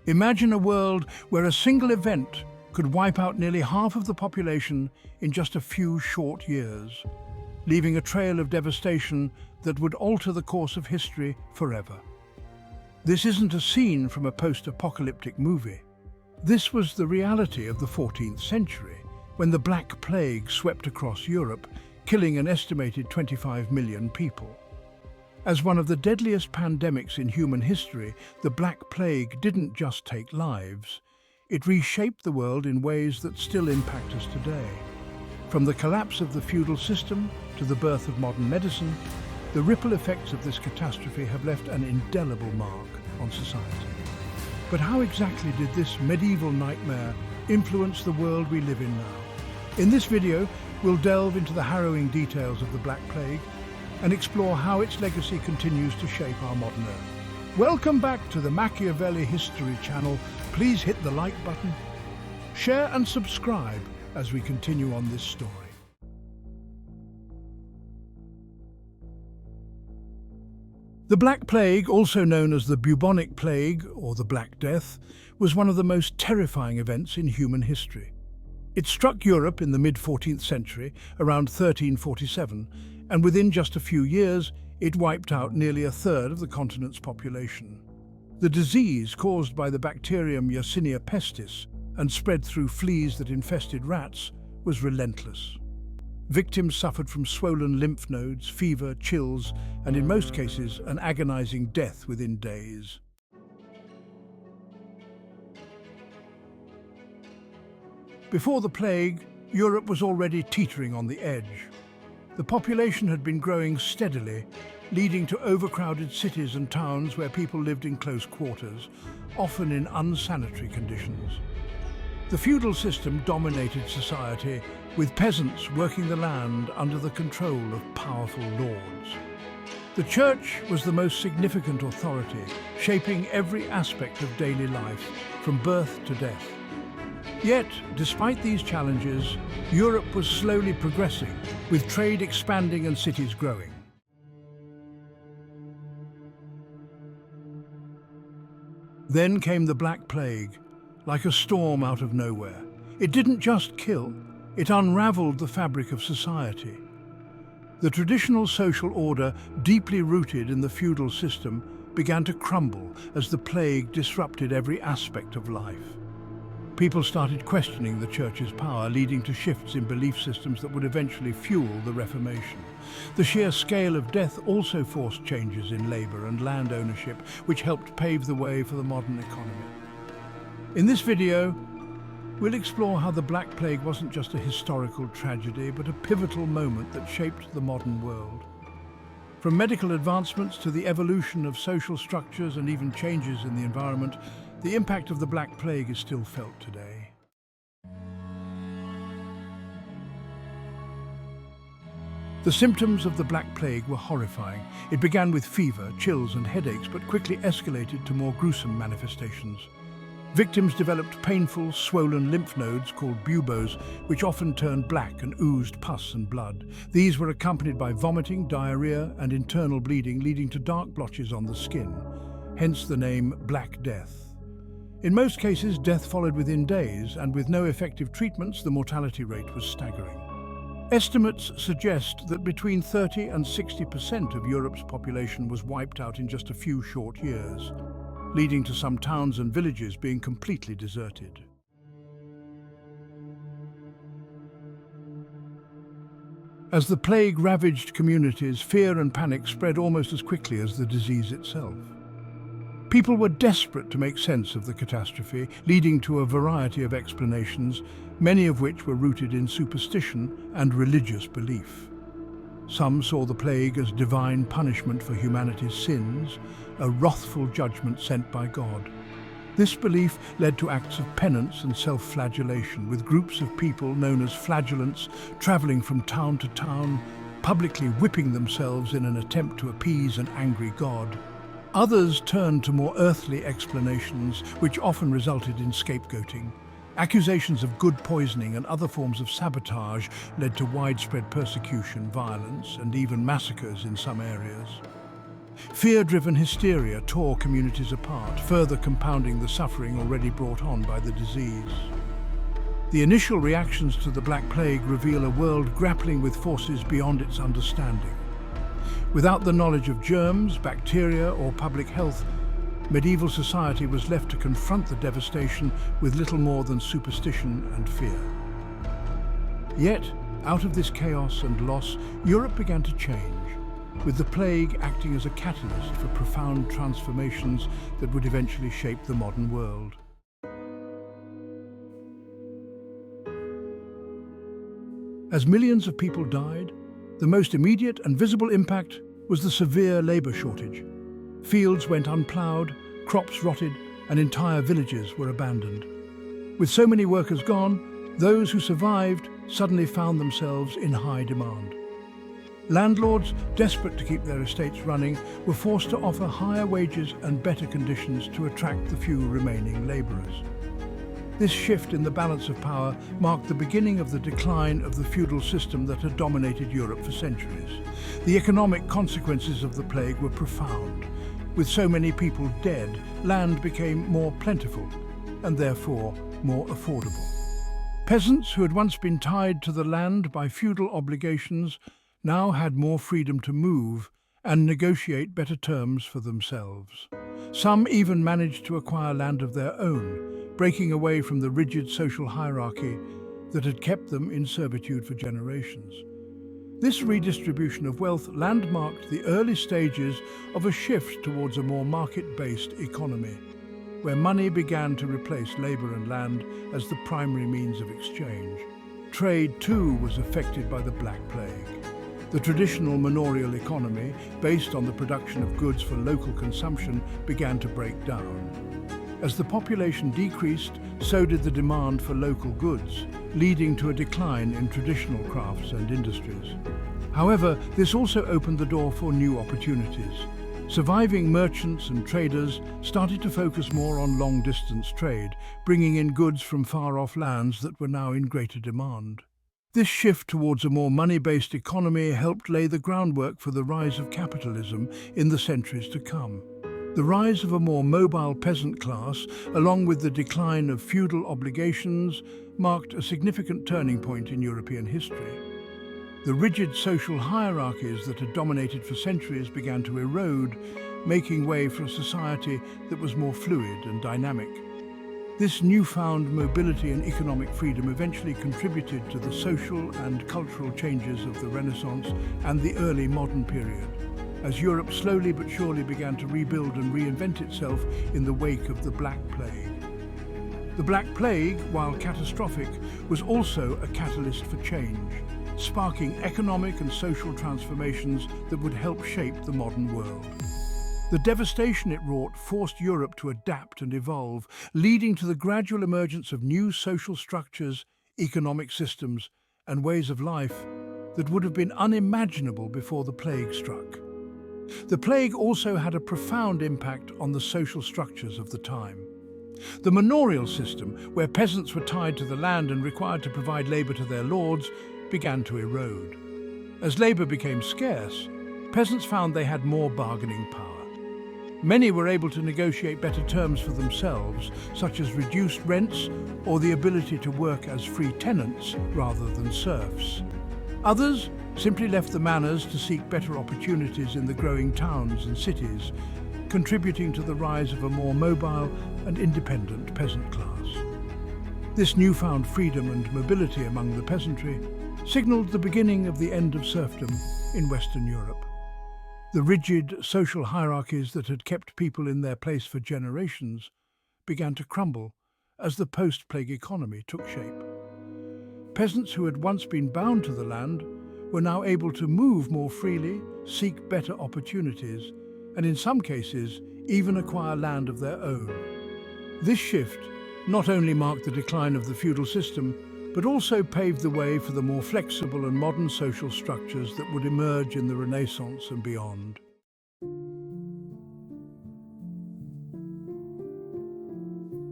Imagine a world where a single event could wipe out nearly half of the population in just a few short years, leaving a trail of devastation that would alter the course of history forever. This isn't a scene from a post-apocalyptic movie. This was the reality of the 14th century, when the Black Plague swept across Europe, killing an estimated 25 million people. As one of the deadliest pandemics in human history, the Black Plague didn't just take lives. It reshaped the world in ways that still impact us today. From the collapse of the feudal system to the birth of modern medicine, the ripple effects of this catastrophe have left an indelible mark on society. But how exactly did this medieval nightmare influence the world we live in now? In this video, we'll delve into the harrowing details of the Black Plague and explore how its legacy continues to shape our modern Earth. Welcome back to the Machiavelli History channel. Please hit the like button, share and subscribe as we continue on this story. The Black Plague, also known as the bubonic plague or the Black Death, was one of the most terrifying events in human history. It struck Europe in the mid-14th century, around 1347, and within just a few years, it wiped out nearly a third of the continent's population. The disease, caused by the bacterium Yersinia pestis and spread through fleas that infested rats, was relentless. Victims suffered from swollen lymph nodes, fever, chills, and in most cases, an agonizing death within days. Before the plague, Europe was already teetering on the edge. The population had been growing steadily, leading to overcrowded cities and towns where people lived in close quarters, often in unsanitary conditions. The feudal system dominated society, with peasants working the land under the control of powerful lords. The church was the most significant authority, shaping every aspect of daily life, from birth to death. Yet, despite these challenges, Europe was slowly progressing, with trade expanding and cities growing. Then came the Black Plague, like a storm out of nowhere. It didn't just kill, it unraveled the fabric of society. The traditional social order, deeply rooted in the feudal system, began to crumble as the plague disrupted every aspect of life. People started questioning the church's power, leading to shifts in belief systems that would eventually fuel the Reformation. The sheer scale of death also forced changes in labor and land ownership, which helped pave the way for the modern economy. In this video, we'll explore how the Black Plague wasn't just a historical tragedy, but a pivotal moment that shaped the modern world. From medical advancements to the evolution of social structures and even changes in the environment, the impact of the Black Plague is still felt today. The symptoms of the Black Plague were horrifying. It began with fever, chills and headaches, but quickly escalated to more gruesome manifestations. Victims developed painful, swollen lymph nodes called buboes, which often turned black and oozed pus and blood. These were accompanied by vomiting, diarrhea and internal bleeding, leading to dark blotches on the skin, hence the name Black Death. In most cases, death followed within days, and with no effective treatments, the mortality rate was staggering. Estimates suggest that between 30% and 60% of Europe's population was wiped out in just a few short years, leading to some towns and villages being completely deserted. As the plague ravaged communities, fear and panic spread almost as quickly as the disease itself. People were desperate to make sense of the catastrophe, leading to a variety of explanations, many of which were rooted in superstition and religious belief. Some saw the plague as divine punishment for humanity's sins, a wrathful judgment sent by God. This belief led to acts of penance and self-flagellation, with groups of people known as flagellants traveling from town to town, publicly whipping themselves in an attempt to appease an angry God. Others turned to more earthly explanations, which often resulted in scapegoating. Accusations of good poisoning and other forms of sabotage led to widespread persecution, violence, and even massacres in some areas. Fear-driven hysteria tore communities apart, further compounding the suffering already brought on by the disease. The initial reactions to the Black Plague reveal a world grappling with forces beyond its understanding. Without the knowledge of germs, bacteria, or public health, medieval society was left to confront the devastation with little more than superstition and fear. Yet, out of this chaos and loss, Europe began to change, with the plague acting as a catalyst for profound transformations that would eventually shape the modern world. As millions of people died, the most immediate and visible impact was the severe labor shortage. Fields went unplowed, crops rotted, and entire villages were abandoned. With so many workers gone, those who survived suddenly found themselves in high demand. Landlords, desperate to keep their estates running, were forced to offer higher wages and better conditions to attract the few remaining laborers. This shift in the balance of power marked the beginning of the decline of the feudal system that had dominated Europe for centuries. The economic consequences of the plague were profound. With so many people dead, land became more plentiful and therefore more affordable. Peasants who had once been tied to the land by feudal obligations now had more freedom to move and negotiate better terms for themselves. Some even managed to acquire land of their own, breaking away from the rigid social hierarchy that had kept them in servitude for generations. This redistribution of wealth landmarked the early stages of a shift towards a more market-based economy, where money began to replace labor and land as the primary means of exchange. Trade, too, was affected by the Black Plague. The traditional manorial economy, based on the production of goods for local consumption, began to break down. As the population decreased, so did the demand for local goods, leading to a decline in traditional crafts and industries. However, this also opened the door for new opportunities. Surviving merchants and traders started to focus more on long-distance trade, bringing in goods from far-off lands that were now in greater demand. This shift towards a more money-based economy helped lay the groundwork for the rise of capitalism in the centuries to come. The rise of a more mobile peasant class, along with the decline of feudal obligations, marked a significant turning point in European history. The rigid social hierarchies that had dominated for centuries began to erode, making way for a society that was more fluid and dynamic. This newfound mobility and economic freedom eventually contributed to the social and cultural changes of the Renaissance and the early modern period, as Europe slowly but surely began to rebuild and reinvent itself in the wake of the Black Plague. The Black Plague, while catastrophic, was also a catalyst for change, sparking economic and social transformations that would help shape the modern world. The devastation it wrought forced Europe to adapt and evolve, leading to the gradual emergence of new social structures, economic systems, and ways of life that would have been unimaginable before the plague struck. The plague also had a profound impact on the social structures of the time. The manorial system, where peasants were tied to the land and required to provide labor to their lords, began to erode. As labor became scarce, peasants found they had more bargaining power. Many were able to negotiate better terms for themselves, such as reduced rents or the ability to work as free tenants rather than serfs. Others simply left the manors to seek better opportunities in the growing towns and cities, contributing to the rise of a more mobile and independent peasant class. This newfound freedom and mobility among the peasantry signaled the beginning of the end of serfdom in Western Europe. The rigid social hierarchies that had kept people in their place for generations began to crumble as the post-plague economy took shape. Peasants who had once been bound to the land were now able to move more freely, seek better opportunities, and in some cases, even acquire land of their own. This shift not only marked the decline of the feudal system, but also paved the way for the more flexible and modern social structures that would emerge in the Renaissance and beyond.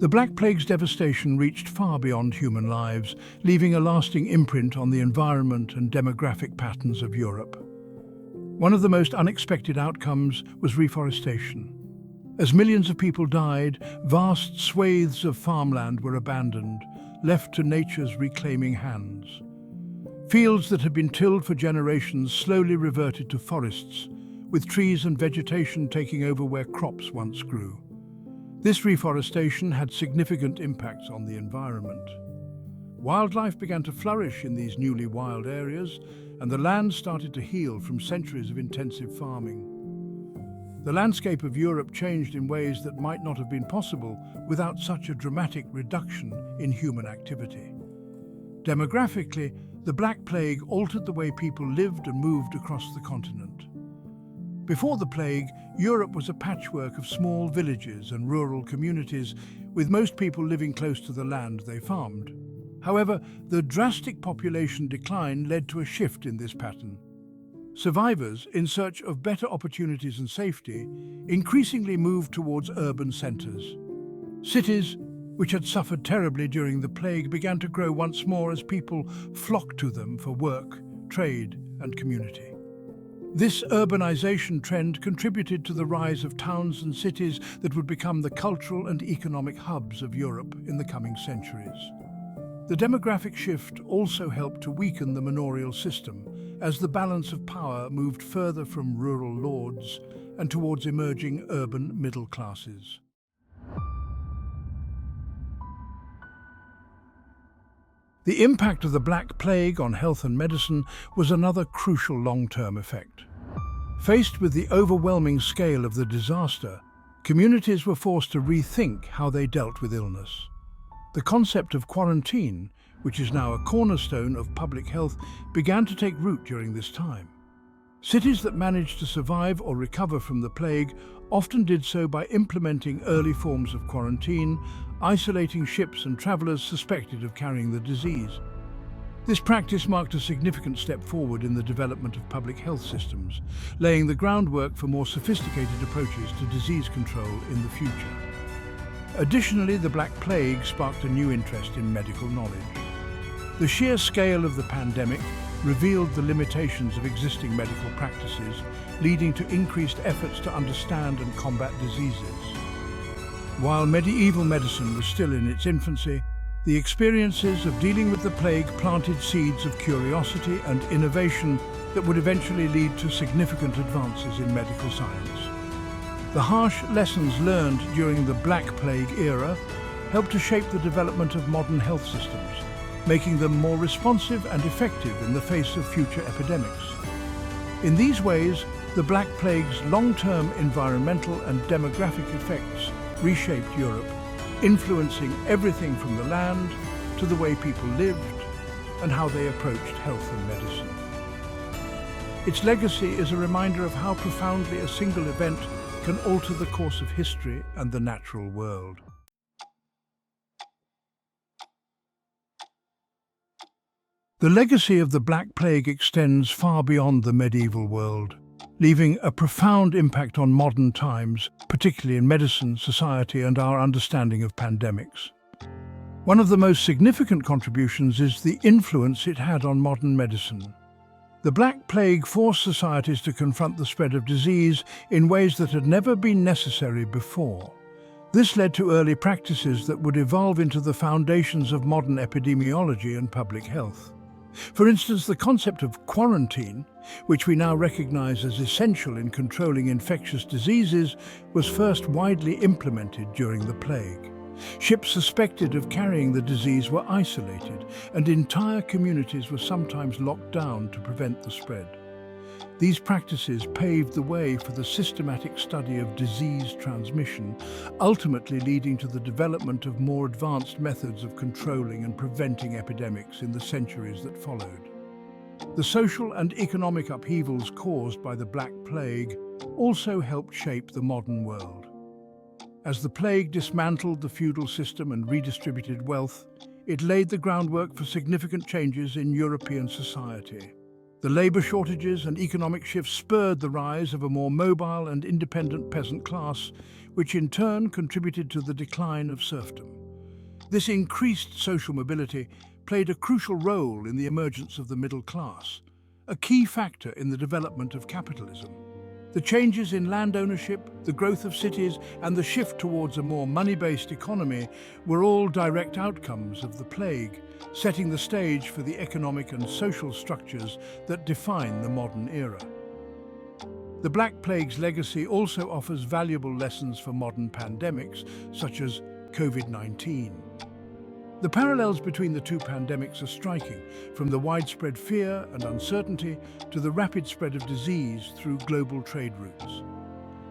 The Black Plague's devastation reached far beyond human lives, leaving a lasting imprint on the environment and demographic patterns of Europe. One of the most unexpected outcomes was reforestation. As millions of people died, vast swathes of farmland were abandoned, left to nature's reclaiming hands. Fields that had been tilled for generations slowly reverted to forests, with trees and vegetation taking over where crops once grew. This reforestation had significant impacts on the environment. Wildlife began to flourish in these newly wild areas, and the land started to heal from centuries of intensive farming. The landscape of Europe changed in ways that might not have been possible without such a dramatic reduction in human activity. Demographically, the Black Plague altered the way people lived and moved across the continent. Before the plague, Europe was a patchwork of small villages and rural communities, with most people living close to the land they farmed. However, the drastic population decline led to a shift in this pattern. Survivors, in search of better opportunities and safety, increasingly moved towards urban centres. Cities, which had suffered terribly during the plague, began to grow once more as people flocked to them for work, trade, and community. This urbanisation trend contributed to the rise of towns and cities that would become the cultural and economic hubs of Europe in the coming centuries. The demographic shift also helped to weaken the manorial system, as the balance of power moved further from rural lords and towards emerging urban middle classes. The impact of the Black Plague on health and medicine was another crucial long-term effect. Faced with the overwhelming scale of the disaster, communities were forced to rethink how they dealt with illness. The concept of quarantine, which is now a cornerstone of public health, began to take root during this time. Cities that managed to survive or recover from the plague often did so by implementing early forms of quarantine, isolating ships and travellers suspected of carrying the disease. This practice marked a significant step forward in the development of public health systems, laying the groundwork for more sophisticated approaches to disease control in the future. Additionally, the Black Plague sparked a new interest in medical knowledge. The sheer scale of the pandemic revealed the limitations of existing medical practices, leading to increased efforts to understand and combat diseases. While medieval medicine was still in its infancy, the experiences of dealing with the plague planted seeds of curiosity and innovation that would eventually lead to significant advances in medical science. The harsh lessons learned during the Black Plague era helped to shape the development of modern health systems, making them more responsive and effective in the face of future epidemics. In these ways, the Black Plague's long-term environmental and demographic effects reshaped Europe, influencing everything from the land to the way people lived and how they approached health and medicine. Its legacy is a reminder of how profoundly a single event can alter the course of history and the natural world. The legacy of the Black Plague extends far beyond the medieval world, leaving a profound impact on modern times, particularly in medicine, society, and our understanding of pandemics. One of the most significant contributions is the influence it had on modern medicine. The Black Plague forced societies to confront the spread of disease in ways that had never been necessary before. This led to early practices that would evolve into the foundations of modern epidemiology and public health. For instance, the concept of quarantine, which we now recognize as essential in controlling infectious diseases, was first widely implemented during the plague. Ships suspected of carrying the disease were isolated, and entire communities were sometimes locked down to prevent the spread. These practices paved the way for the systematic study of disease transmission, ultimately leading to the development of more advanced methods of controlling and preventing epidemics in the centuries that followed. The social and economic upheavals caused by the Black Plague also helped shape the modern world. As the plague dismantled the feudal system and redistributed wealth, it laid the groundwork for significant changes in European society. The labour shortages and economic shifts spurred the rise of a more mobile and independent peasant class, which in turn contributed to the decline of serfdom. This increased social mobility played a crucial role in the emergence of the middle class, a key factor in the development of capitalism. The changes in land ownership, the growth of cities, and the shift towards a more money-based economy were all direct outcomes of the plague, setting the stage for the economic and social structures that define the modern era. The Black Plague's legacy also offers valuable lessons for modern pandemics, such as COVID-19. The parallels between the two pandemics are striking, from the widespread fear and uncertainty to the rapid spread of disease through global trade routes.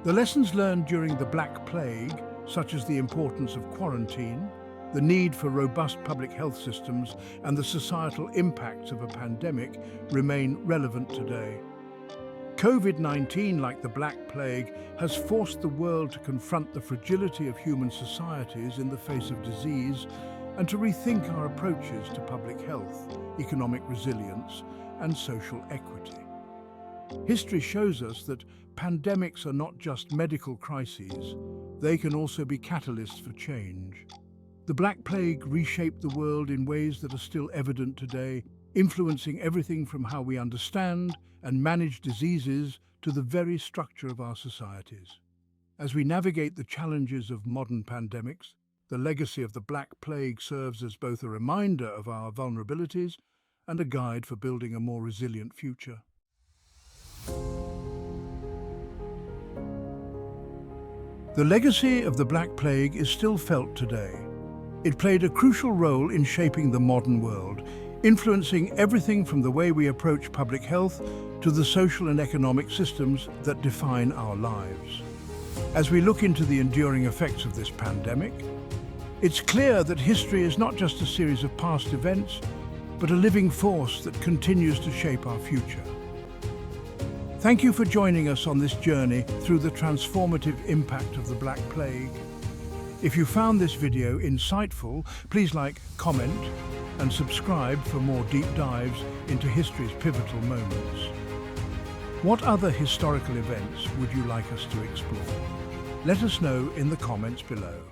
The lessons learned during the Black Plague, such as the importance of quarantine, the need for robust public health systems, and the societal impacts of a pandemic, remain relevant today. COVID-19, like the Black Plague, has forced the world to confront the fragility of human societies in the face of disease and to rethink our approaches to public health, economic resilience, and social equity. History shows us that pandemics are not just medical crises, they can also be catalysts for change. The Black Plague reshaped the world in ways that are still evident today, influencing everything from how we understand and manage diseases to the very structure of our societies. As we navigate the challenges of modern pandemics, the legacy of the Black Plague serves as both a reminder of our vulnerabilities and a guide for building a more resilient future. The legacy of the Black Plague is still felt today. It played a crucial role in shaping the modern world, influencing everything from the way we approach public health to the social and economic systems that define our lives. As we look into the enduring effects of this pandemic, it's clear that history is not just a series of past events, but a living force that continues to shape our future. Thank you for joining us on this journey through the transformative impact of the Black Plague. If you found this video insightful, please like, comment, and subscribe for more deep dives into history's pivotal moments. What other historical events would you like us to explore? Let us know in the comments below.